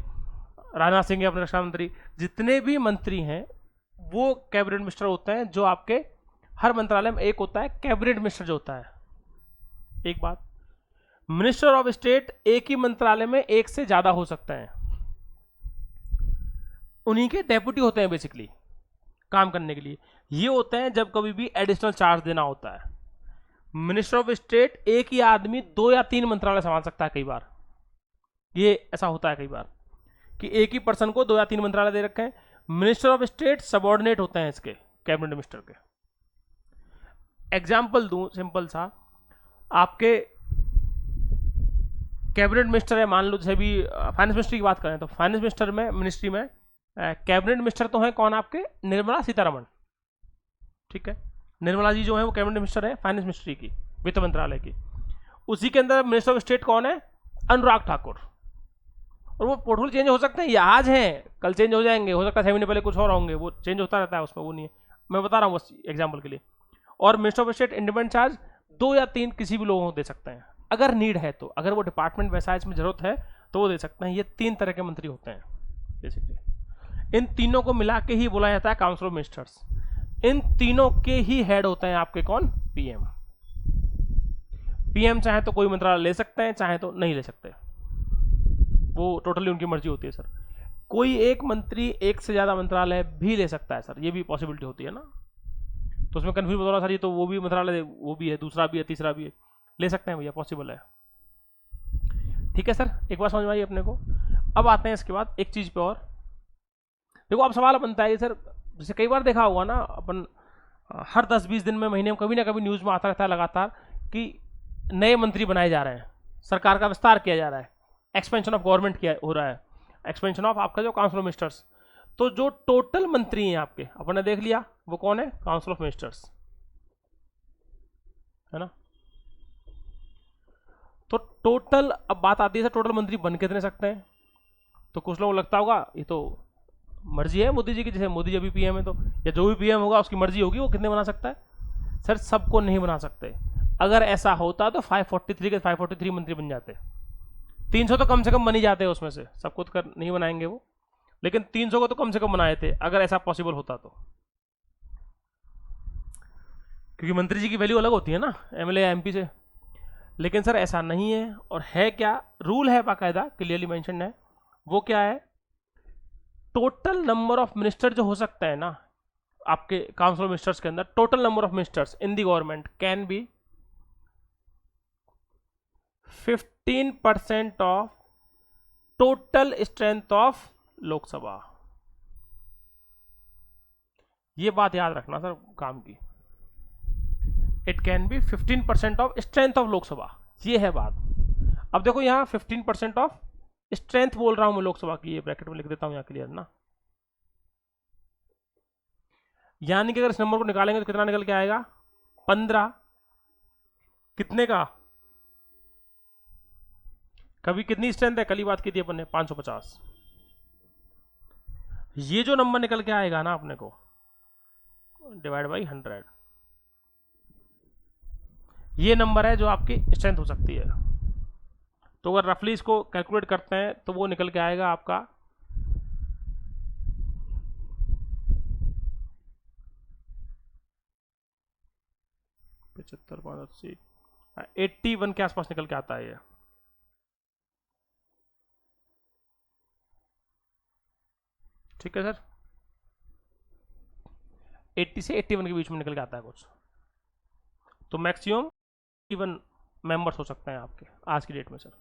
राजनाथ सिंह है अपने रक्षा मंत्री, जितने भी मंत्री हैं वो कैबिनेट मिनिस्टर होते हैं, जो आपके हर मंत्रालय में एक होता है कैबिनेट मिनिस्टर जो होता है। एक बात, मिनिस्टर ऑफ स्टेट एक ही मंत्रालय में एक से ज्यादा हो सकते हैं, उन्हीं के डेप्यूटी होते हैं बेसिकली। काम करने के लिए। ये होते हैं जब कभी भी एडिशनल चार्ज देना होता है। मिनिस्टर ऑफ स्टेट एक ही आदमी 2 या 3 मंत्रालय संभाल सकता है कई बार, ये ऐसा होता है कई बार कि एक ही पर्सन को 2 या 3 मंत्रालय दे रखे हैं। मिनिस्टर ऑफ स्टेट सबॉर्डिनेट होते हैं इसके कैबिनेट मिनिस्टर के। एग्जाम्पल दूं सिंपल सा, आपके कैबिनेट मिनिस्टर है, मान लो जैसे भी फाइनेंस मिनिस्ट्री की बात करें तो फाइनेंस मिनिस्टर में मिनिस्ट्री में कैबिनेट मिनिस्टर तो है कौन आपके, निर्मला सीतारमण, ठीक है। निर्मला जी जो है वो कैबिनेट मिनिस्टर है फाइनेंस मिनिस्ट्री की, वित्त मंत्रालय की। उसी के अंदर मिनिस्टर ऑफ स्टेट कौन है, अनुराग ठाकुर। और वो पोर्टफोलियो चेंज हो सकते हैं, ये आज हैं कल चेंज हो जाएंगे, हो सकता है 6 महीने पहले कुछ और होंगे, वो चेंज होता रहता है, उसमें वो नहीं है, मैं बता रहा हूँ बस एग्जाम्पल के लिए। और minister of state independent charge 2 या 3 किसी भी लोगों को दे सकते हैं अगर नीड है तो, अगर वो डिपार्टमेंट वैसा है इसमें जरूरत है तो वो दे सकते हैं। ये 3 तरह के मंत्री होते हैं बेसिकली। इन तीनों को मिला के ही बोला जाता है काउंसिल ऑफ मिनिस्टर्स। इन तीनों के ही हेड होते हैं आपके कौन, पीएम। पीएम चाहे तो कोई मंत्रालय ले सकते हैं, चाहे तो नहीं ले सकते, वो टोटली उनकी मर्जी होती है सर। कोई एक मंत्री एक से ज्यादा मंत्रालय भी ले सकता है सर, ये भी पॉसिबिलिटी होती है ना, तो उसमें कंफ्यूज हो रहा सर, ये तो वो भी मंत्रालय, वो भी है, दूसरा भी है, तीसरा भी है, ले सकते हैं भैया, पॉसिबल है। ठीक है सर, एक बात समझ में आई अपने को। अब आते हैं इसके बाद एक चीज पे और। देखो अब सवाल बनता है सर, जैसे कई बार देखा हुआ ना अपन, हर 10-20 दिन में, महीने में कभी ना कभी न्यूज में आता रहता है लगातार कि नए मंत्री बनाए जा रहे हैं, सरकार का विस्तार किया जा रहा है, एक्सपेंशन ऑफ गवर्नमेंट किया हो रहा है, एक्सपेंशन ऑफ आपका जो काउंसिल ऑफ मिनिस्टर्स। तो जो टोटल मंत्री हैं आपके, अपन ने देख लिया वो कौन है, काउंसिल ऑफ मिनिस्टर्स, है ना। तो टोटल, अब बात आती है सर टोटल मंत्री बन कितने सकते हैं, तो कुछ लोगों को लगता होगा ये तो मर्जी है मोदी जी की, जैसे मोदी जी अभी पीएम है तो, या जो भी पीएम होगा उसकी मर्जी होगी वो कितने बना सकता है। सर सबको नहीं बना सकते, अगर ऐसा होता तो 543 के 543 मंत्री बन जाते, 300 तो कम से कम बन ही जाते हैं उसमें से, सबको तो कर नहीं बनाएंगे वो, लेकिन 300 को तो कम से कम बनाए थे अगर ऐसा पॉसिबल होता तो, क्योंकि मंत्री जी की वैल्यू अलग होती है ना एमएलए या एमपी से। लेकिन सर ऐसा नहीं है, और है क्या, रूल है बाकायदा, क्लियरली मेंशन है। वो क्या है, टोटल नंबर ऑफ मिनिस्टर जो हो सकता है ना आपके काउंसिल ऑफ मिनिस्टर्स के अंदर, total number of ministers in the government can be 15% of total strength of Lok Sabha. ये बात याद रखना सर काम की, it can be 15% of strength of Lok Sabha, ये है बात। अब देखो यहाँ 15% ऑफ स्ट्रेंथ बोल रहा हूं मैं लोकसभा की, ये ब्रैकेट में लिख देता हूं यहाँ क्लियर ना, यानी कि अगर इस नंबर को निकालेंगे तो कितना निकल के आएगा, 15 कितने का, कभी कितनी स्ट्रेंथ है, कल ही बात की थी अपन ने 550। ये जो नंबर निकल के आएगा ना अपने को डिवाइड बाई 100, ये नंबर है जो आपकी स्ट्रेंथ हो सकती है। तो अगर रफली इसको कैलकुलेट करते हैं तो वो निकल के आएगा आपका 75 580 81 के आसपास निकल के आता है ये। ठीक है सर, 80 से 81 के बीच में निकल के आता है कुछ, तो मैक्सिमम 81 मेंबर्स हो सकते हैं आपके आज की डेट में सर।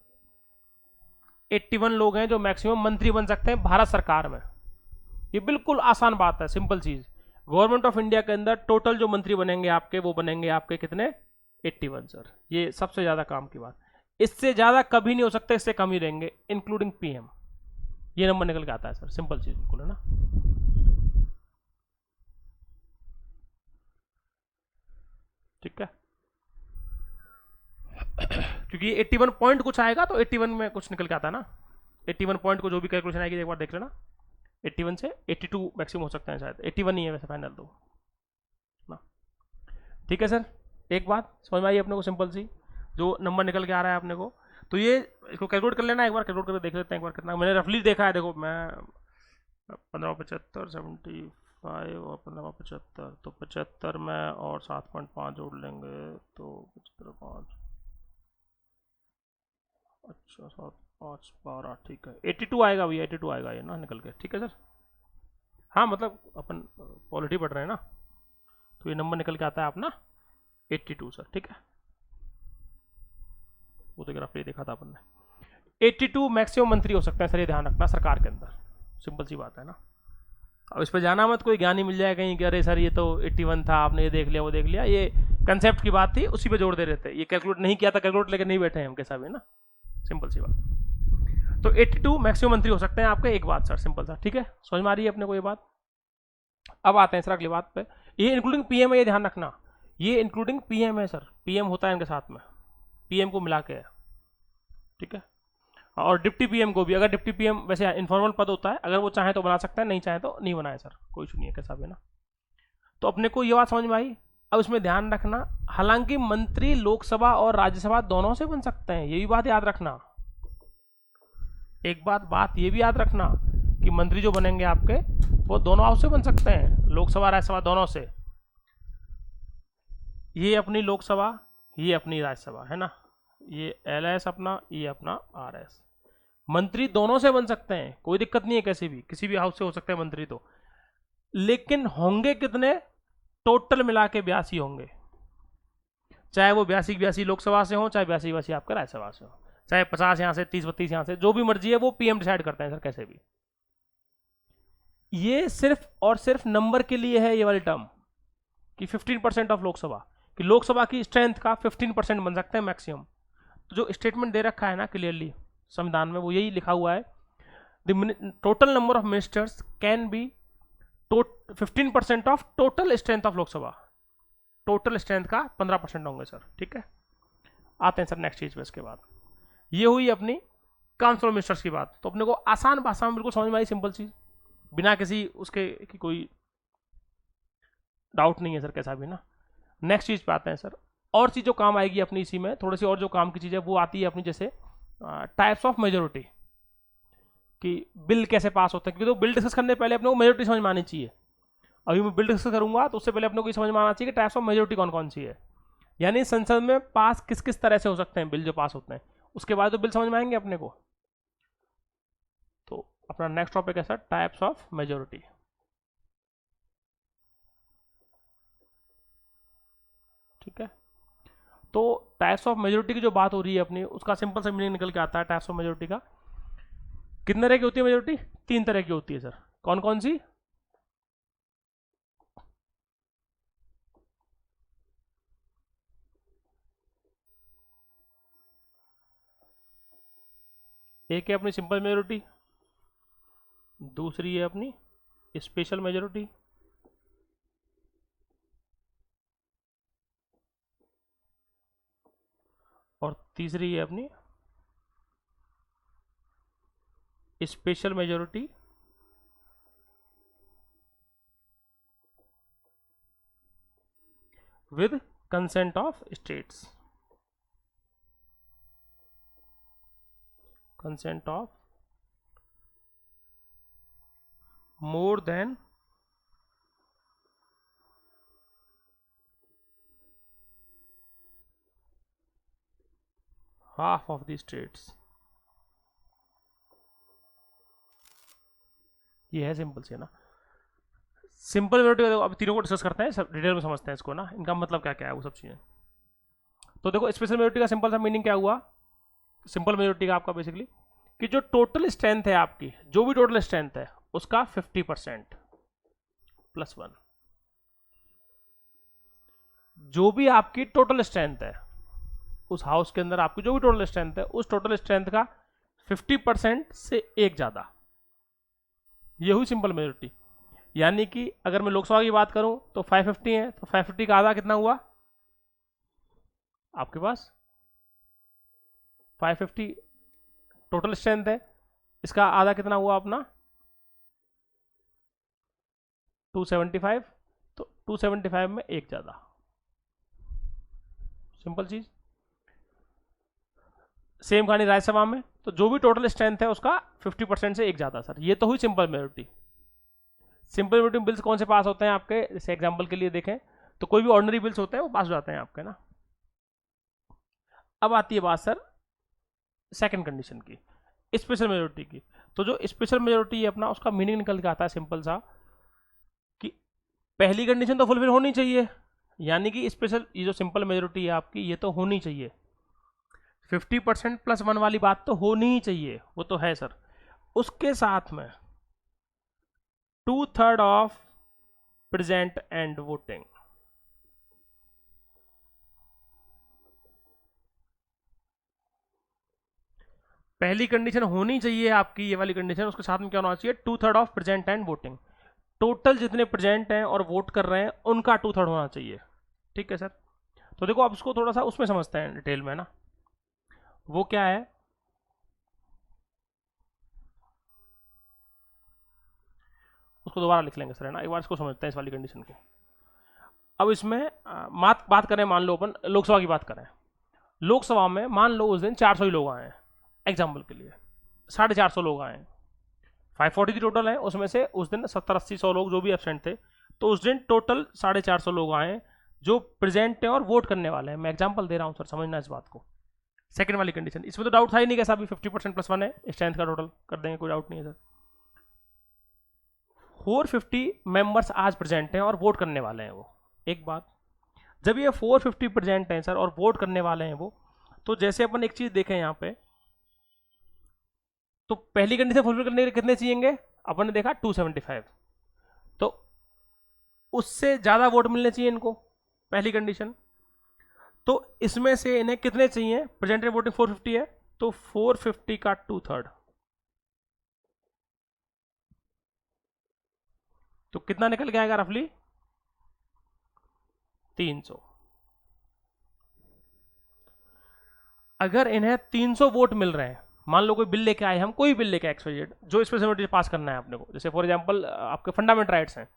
81 लोग हैं जो मैक्सिमम मंत्री बन सकते हैं भारत सरकार में। ये बिल्कुल आसान बात है, सिंपल चीज। गवर्नमेंट ऑफ इंडिया के अंदर टोटल जो मंत्री बनेंगे आपके, वो बनेंगे आपके कितने, 81 सर। ये सबसे ज्यादा काम की बात, इससे ज्यादा कभी नहीं हो सकता, इससे कम ही रहेंगे इंक्लूडिंग पीएम। ये नंबर निकल के आता है सर, सिंपल चीज बिल्कुल, है ना। ठीक है, क्योंकि 81 पॉइंट कुछ आएगा तो 81 में कुछ निकल के आता है ना, 81 पॉइंट को जो भी कैलकुलेशन आएगी एक बार देख लेना, 81 से 82 मैक्सिमम हो सकते हैं शायद, 81 ही है वैसे फाइनल तो ना। ठीक है सर, एक बात समझ में आई अपने को, सिंपल सी, जो नंबर निकल के आ रहा है अपने को, तो ये इसको कैलकुलेट कर लेना, एक बार कैलकुलेट करके देख लेते हैं एक बार कितना, मैंने रफली देखा है, देखो मैं 15 75 75 और 15 75, तो 75 में और 7.5 जोड़ लेंगे तो 75 अच्छा 7 5 12, ठीक है 82 आएगा भैया, 82 आएगा ये ना निकल के। ठीक है सर, हाँ मतलब अपन पॉलिटी पढ़ रहे हैं ना, तो ये नंबर निकल के आता है अपना 82 सर, ठीक है। वो तो ग्राफ ये देखा था अपन ने। 82 मैक्सिमम मंत्री हो सकते हैं सर, ये ध्यान रखना सरकार के अंदर, सिंपल सी बात है ना। अब इस पर जाना मत, कोई ज्ञान ही मिल जाए कहीं कि अरे सर ये तो 81 था, आपने ये देख लिया वो देख लिया, ये कंसेप्ट की बात थी, उसी पे जोड़ दे रहे थे। ये कैलकुलेट नहीं किया था, कैलकुलेट लेकर नहीं बैठे हैं हम कैसा भी ना, सिंपल सी बात। तो 82 मैक्सिमम मंत्री हो सकते हैं आपके, एक बात सर, सिंपल सा, ठीक है, समझ में आ रही है अपने को ये बात। अब आते हैं सर अगली बात पे, ये इंक्लूडिंग पीएम है, ये ध्यान रखना, ये इंक्लूडिंग पीएम है सर, पीएम होता है इनके साथ में, पीएम को मिला के है, ठीक है। और डिप्टी पीएम को भी, अगर डिप्टी पीएम वैसे इनफॉर्मल पद होता है, अगर वो चाहे तो बना सकते हैं, नहीं चाहे तो नहीं बनाए सर, कोई इशू नहीं है कैसा भी ना। तो अपने को ये बात समझ में आई। अब इसमें ध्यान रखना, हालांकि मंत्री लोकसभा और राज्यसभा दोनों से बन सकते हैं, ये भी बात याद रखना। एक बात ये भी याद रखना कि मंत्री जो बनेंगे आपके वो दोनों हाउस से बन सकते हैं, लोकसभा राज्यसभा दोनों से। ये अपनी लोकसभा, ये अपनी राज्यसभा है ना, ये LS अपना, ये अपना RS। मंत्री दोनों से बन सकते हैं, कोई दिक्कत नहीं है, किसी भी हाउस से हो सकते हैं मंत्री तो, लेकिन होंगे कितने, टोटल मिला के 82 होंगे, चाहे वो 82 लोकसभा से हो, चाहे 82 आपका राज्यसभा से हो, चाहे 50 यहां से 30-32 यहां से, जो भी मर्जी है वो पीएम डिसाइड करते हैं सर कैसे भी। ये सिर्फ और सिर्फ नंबर के लिए है ये वाली टर्म कि 15% ऑफ लोकसभा, कि लोकसभा की स्ट्रेंथ का 15% बन सकते हैं मैक्सिमम। तो जो स्टेटमेंट दे रखा है ना क्लियरली संविधान में, वो यही लिखा हुआ है, the total number of ministers can be 15% of total strength of Lok Sabha, total strength का 15% होंगे सर, ठीक है। आते हैं सर नेक्स्ट चीज पे, इसके बाद ये हुई अपनी काउंसिल ऑफ मिनिस्टर्स की बात। तो अपने को आसान भाषा में बिल्कुल समझ में आई, सिंपल चीज, बिना किसी उसके की कोई डाउट नहीं है सर कैसा भी ना। नेक्स्ट चीज पे आते हैं सर, और चीज जो काम आएगी अपनी इसी में, थोड़ी सी और जो काम की चीज है वो आती है अपनी, जैसे टाइप्स ऑफ मेजोरिटी, कि बिल कैसे पास होते हैं, क्योंकि तो बिल डिस्कस करने पहले अपने को मेजोरिटी समझ में आनी चाहिए। अभी मैं बिल डिस्कस करूंगा तो उससे पहले अपने को समझ में आना चाहिए कि टाइप्स ऑफ मेजोरिटी कौन कौन सी है, यानी संसद में पास किस किस तरह से हो सकते हैं बिल जो पास होते हैं, उसके बाद तो बिल समझ में आएंगे अपने को। तो अपना नेक्स्ट टॉपिक है सर टाइप्स ऑफ मेजोरिटी, ठीक है। तो टाइप्स ऑफ मेजोरिटी की जो बात हो रही है अपनी, उसका सिंपल सा मीनिंग निकल के आता है टाइप्स ऑफ मेजोरिटी का। कितने तरह की होती है मेजोरिटी, 3 तरह की होती है सर, कौन कौन सी, एक है अपनी सिंपल मेजोरिटी, दूसरी है अपनी स्पेशल मेजोरिटी, और तीसरी है अपनी special majority with consent of states, consent of more than half of the states. ये है सिंपल से ना, सिंपल मेजोरिटी। अब तीनों को डिस्कस करते हैं, सब डिटेल में समझते हैं इसको ना, इनका मतलब क्या क्या है वो सब चीज़ें। तो देखो स्पेशल मेजोरिटी का सिंपल सा मीनिंग क्या हुआ, सिंपल मेजोरिटी का आपका बेसिकली कि जो टोटल स्ट्रेंथ है आपकी, जो भी टोटल स्ट्रेंथ है उसका 50% +1, जो भी आपकी टोटल स्ट्रेंथ है उस हाउस के अंदर, आपकी जो भी टोटल स्ट्रेंथ है उस टोटल स्ट्रेंथ का 50% से एक ज्यादा, ये हुई सिंपल मेजोरिटी। यानी कि अगर मैं लोकसभा की बात करूं तो 550 है, तो 550 का आधा कितना हुआ आपके पास, 550 टोटल स्ट्रेंथ है, इसका आधा कितना हुआ अपना 275, तो 275 में एक ज्यादा, सिंपल चीज। सेम कहानी राज्यसभा में, तो जो भी टोटल स्ट्रेंथ है उसका 50% से एक ज्यादा सर, ये तो हुई simple majority. Simple majority bills कौन से पास होते हैं आपके, जैसे एग्जांपल के लिए देखें तो कोई भी ऑर्डिनरी बिल्स होते हैं वो पास हो जाते हैं आपके ना। अब आती है बात सर सेकंड कंडीशन की, स्पेशल मेजोरिटी की। तो जो स्पेशल मेजोरिटी है अपना, उसका मीनिंग निकल के आता है सिंपल सा पहली कंडीशन तो फुलफिल होनी चाहिए, यानी कि स्पेशल ये जो सिंपल मेजोरिटी है आपकी ये तो होनी चाहिए। 50% प्लस 1 वाली बात तो होनी ही चाहिए, वो तो है सर। उसके साथ में 2/3 ऑफ प्रेजेंट एंड वोटिंग। पहली कंडीशन होनी चाहिए आपकी ये वाली कंडीशन, उसके साथ में क्या होना चाहिए? 2/3 of present and voting. Total जितने प्रेजेंट हैं और वोट कर रहे हैं उनका 2/3 होना चाहिए। ठीक है सर। तो देखो आप उसको थोड़ा सा उसमें समझते हैं डिटेल में ना, वो क्या है, उसको दोबारा लिख लेंगे सर, है ना। एक बार इसको समझते हैं इस वाली कंडीशन को। अब इसमें बात करें, मान लो अपन लोकसभा की बात करें। लोकसभा में मान लो उस दिन 400 ही लोग आए हैं, एग्जाम्पल के लिए 450 लोग आए हैं, 543 टोटल है, उसमें से उस दिन 70-80-100 लोग जो भी एबसेंट थे, तो उस दिन टोटल 450 लोग आए हैं जो प्रेजेंट हैं और वोट करने वाले हैं। मैं एग्जाम्पल दे रहा हूँ सर, समझना इस बात को। सेकंड वाली कंडीशन, इसमें तो डाउट था ही नहीं, कैसा अभी 50% प्लस 1 है, स्ट्रेंथ का टोटल कर देंगे, कोई डाउट नहीं है सर। 450 मेंबर्स आज प्रेजेंट हैं और वोट करने वाले हैं वो। एक बात, जब ये 450 प्रेजेंट हैं सर और वोट करने वाले हैं वो, तो जैसे अपन एक चीज देखें यहाँ पे, तो पहली कंडीशन फुलफिल करने के लिए कितने चाहिए? अपन ने देखा 275, तो उससे ज्यादा वोट मिलने चाहिए इनको, पहली कंडीशन। तो इसमें से इन्हें कितने चाहिए? प्रेजेंट वोटिंग 450 है, तो 450 का 2/3, तो कितना निकल के आएगा? रफली 300। अगर इन्हें 300 वोट मिल रहे हैं, मान लो कोई बिल लेके आए, हम कोई बिल लेके एक्सवाइजेड जो स्पेशल पास करना है अपने को, जैसे फॉर एग्जांपल आपके फंडामेंट राइट्स हैं,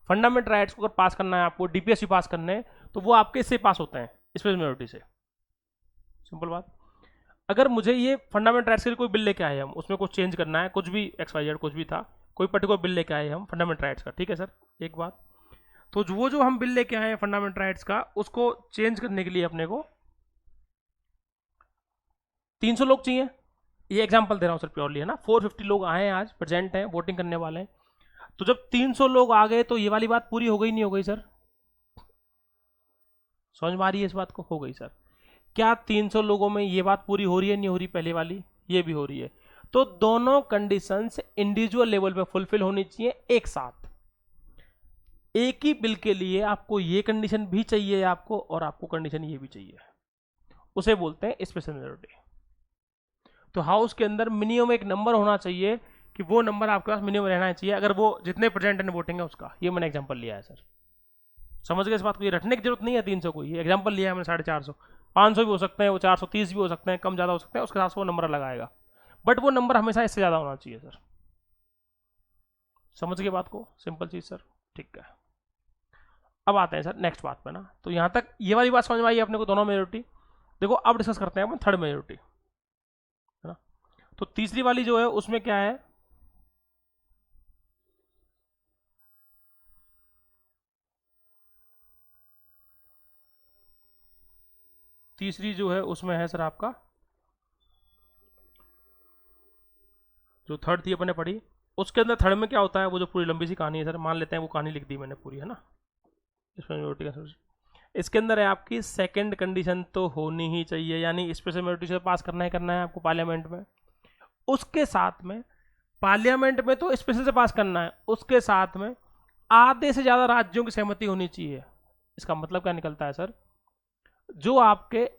फंडामेंट राइट्स को अगर पास करना है आपको, डीपीएस पास करने हैं, तो वो आपके इससे पास होते हैं, स्पेशल मेजोरिटी से। सिंपल बात। अगर मुझे ये फंडामेंट राइट्स के लिए कोई बिल लेके आए हम, उसमें कुछ चेंज करना है, कुछ भी एक्सवाइजेड कुछ भी था, कोई पर्टिकुलर बिल लेके आए हम फंडामेंट राइट्स का, ठीक है सर। एक बात, तो वो जो हम बिल लेके आए हैं फंडामेंट राइट्स का, उसको चेंज करने के लिए अपने को 300 लोग चाहिए। ये एग्जांपल दे रहा हूँ सर प्योरली, है ना। 450 लोग आए हैं आज, प्रेजेंट हैं, वोटिंग करने वाले हैं। तो जब 300 लोग आ गए तो ये वाली बात पूरी हो गई नहीं हो गई सर? समझ में आ रही है इस बात को? हो गई सर। क्या 300 लोगों में ये बात पूरी हो रही है, नहीं हो रही? पहले वाली ये भी हो रही है। तो दोनों कंडीशंस इंडिविजुअल लेवल पे फुलफिल होनी चाहिए एक साथ। एक ही बिल के लिए आपको ये कंडीशन भी चाहिए आपको, और आपको कंडीशन ये भी चाहिए, उसे बोलते हैं स्पेशल मेजोरिटी। तो हाउस के अंदर मिनिमम एक नंबर होना चाहिए कि वो नंबर आपके पास मिनिमम रहना चाहिए, अगर वो जितने प्रेजेंट एंड वोटिंग है उसका। ये मैंने एग्जांपल लिया है सर, समझ गए इस बात को? ये रटने की जरूरत नहीं है 300 को, ये एग्जांपल लिया है मैंने। 450, 500 भी हो सकते हैं, वो 430 भी हो सकते हैं, कम ज़्यादा हो सकते हैं, उसके साथ वो नंबर लगाएगा, बट वो नंबर हमेशा इससे ज़्यादा होना चाहिए सर। समझ गए बात को? सिंपल चीज़ सर, ठीक है। अब आते हैं सर नेक्स्ट बात पे ना। तो यहाँ तक ये वाली बात समझ में आई अपने को, दोनों मेजोरिटी। देखो अब डिस्कस करते हैं अपन थर्ड मेजोरिटी, है ना। तो तीसरी वाली जो है उसमें क्या है, तीसरी जो है उसमें है सर आपका, जो थर्ड थी अपने पढ़ी, उसके अंदर थर्ड में क्या होता है, वो जो पूरी लंबी सी कहानी है सर, मान लेते हैं वो कहानी लिख दी मैंने पूरी, है ना। इसमें मेजोरिटी का इसके अंदर है आपकी सेकंड कंडीशन तो होनी ही चाहिए, यानी स्पेशल मेजोरिटी से पास करना है आपको पार्लियामेंट में। उसके साथ में पार्लियामेंट में तो स्पेशल से पास करना है, उसके साथ में आधे से ज्यादा राज्यों की सहमति होनी चाहिए। इसका मतलब क्या निकलता है सर, जो आपके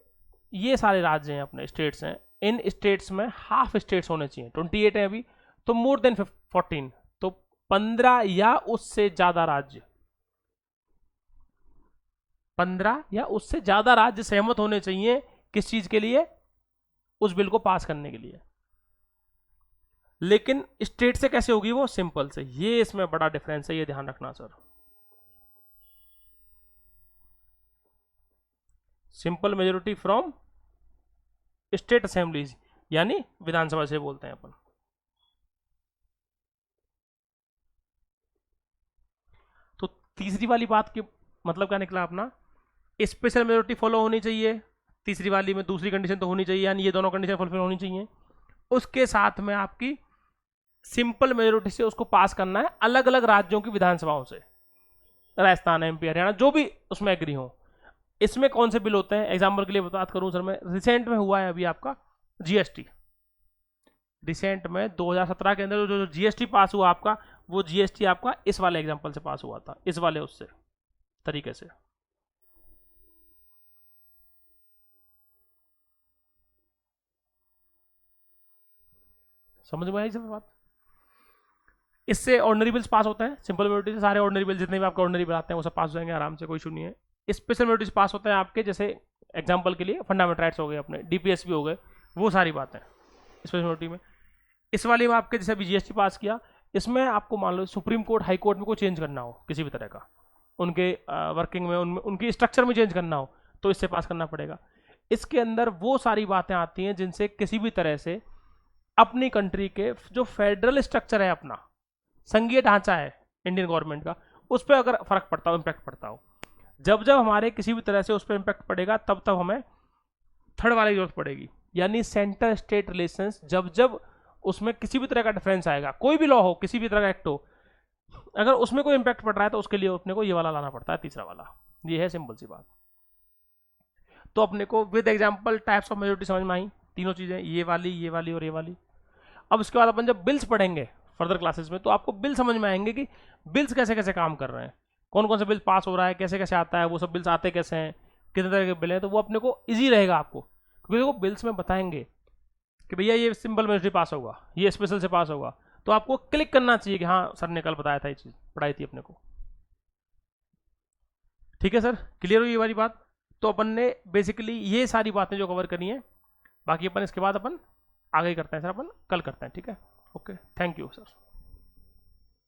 ये सारे राज्य हैं अपने स्टेट्स हैं, इन स्टेट्स में हाफ स्टेट्स होने चाहिए, 28 है अभी, तो मोर देन 14, तो 15 या उससे ज्यादा राज्य, 15 या उससे ज्यादा राज्य सहमत होने चाहिए। किस चीज के लिए? उस बिल को पास करने के लिए। लेकिन स्टेट से कैसे होगी वो? सिंपल से, ये इसमें बड़ा डिफरेंस है, ये ध्यान रखना sir. Simple majority from state assemblies, यानी विधानसभा से बोलते हैं अपन। तो तीसरी वाली बात की मतलब क्या निकला अपना, स्पेशल मेजोरिटी फॉलो होनी चाहिए, तीसरी वाली में दूसरी कंडीशन तो होनी चाहिए, यानी ये दोनों कंडीशन फुलफिल होनी चाहिए। उसके साथ में आपकी सिंपल मेजोरिटी से उसको पास करना है अलग अलग राज्यों की विधानसभाओं से, राजस्थान, एमपी, हरियाणा, जो भी उसमें एग्री हो। इसमें कौन से बिल होते हैं, एग्जाम्पल के लिए बात करूं सर, मैं रिसेंट में हुआ है अभी आपका जीएसटी। रिसेंट में 2017 के अंदर जो जीएसटी पास हुआ आपका, वो जीएसटी आपका इस वाले एग्जाम्पल से पास हुआ था, इस वाले उससे तरीके से। समझ में आई सब बात? इससे ऑर्डनरी बिल्स पास होते हैं, सिंपल मेजोरिटी से सारे ऑर्डनरी बिल जितने भी आपके ऑर्डनरी बिल आते हैं वो सब पास हो जाएंगे आराम से, कोई इशू नहीं है। स्पेशल मेजोरिटी से पास होते हैं आपके, जैसे एग्जाम्पल के लिए फंडामेंटल राइट्स हो गए अपने, डीपीएस भी हो गए, वो सारी बातें स्पेशल मेजोरिटी में। इस वाले में आपके जैसे अभी जीएसटी पास किया, इसमें आपको मान लो सुप्रीम कोर्ट, हाई कोर्ट में कोई चेंज करना हो किसी भी तरह का, उनके वर्किंग में, उनकी स्ट्रक्चर में चेंज करना हो, तो इससे पास करना पड़ेगा। इसके अंदर वो सारी बातें आती हैं जिनसे किसी भी तरह से अपनी कंट्री के जो फेडरल स्ट्रक्चर है, अपना संघीय ढांचा है इंडियन गवर्नमेंट का, उस पर अगर फर्क पड़ता हो, इम्पैक्ट पड़ता हो, जब जब हमारे किसी भी तरह से उस पर इम्पैक्ट पड़ेगा, तब तब हमें थर्ड वाले की जरूरत पड़ेगी, यानी सेंटर स्टेट रिलेशंस। जब जब उसमें किसी भी तरह का डिफरेंस आएगा, कोई भी लॉ हो, किसी भी तरह का एक्ट हो, अगर उसमें कोई इम्पैक्ट पड़ रहा है तो उसके लिए अपने को ये वाला लाना पड़ता है, तीसरा वाला। ये है सिंपल सी बात। तो अपने को with example types of majority समझ में आई, तीनों चीजें, ये वाली और ये वाली। अब उसके बाद अपन जब बिल्स पढ़ेंगे फर्दर क्लासेस में, तो आपको बिल समझ में आएंगे कि बिल्स कैसे कैसे काम कर रहे हैं, कौन कौन से बिल पास हो रहा है, कैसे कैसे आता है, वो सब बिल्स आते कैसे हैं, कितने तरह के बिल हैं। तो वो अपने को ईजी रहेगा आपको, क्योंकि वो बिल्स में बताएंगे कि भैया ये सिंपल मेजोरिटी पास होगा, ये स्पेशल से पास होगा, तो आपको क्लिक करना चाहिए कि हाँ सर ने कल बताया था, ये चीज़ पढ़ाई थी अपने को। ठीक है सर, क्लियर हुई ये वाली बात? तो अपन ने बेसिकली ये सारी बातें जो कवर करी हैं, बाकी अपन इसके बाद अपन आगे करते हैं सर, अपन कल करते हैं, ठीक है? Okay, thank you sir.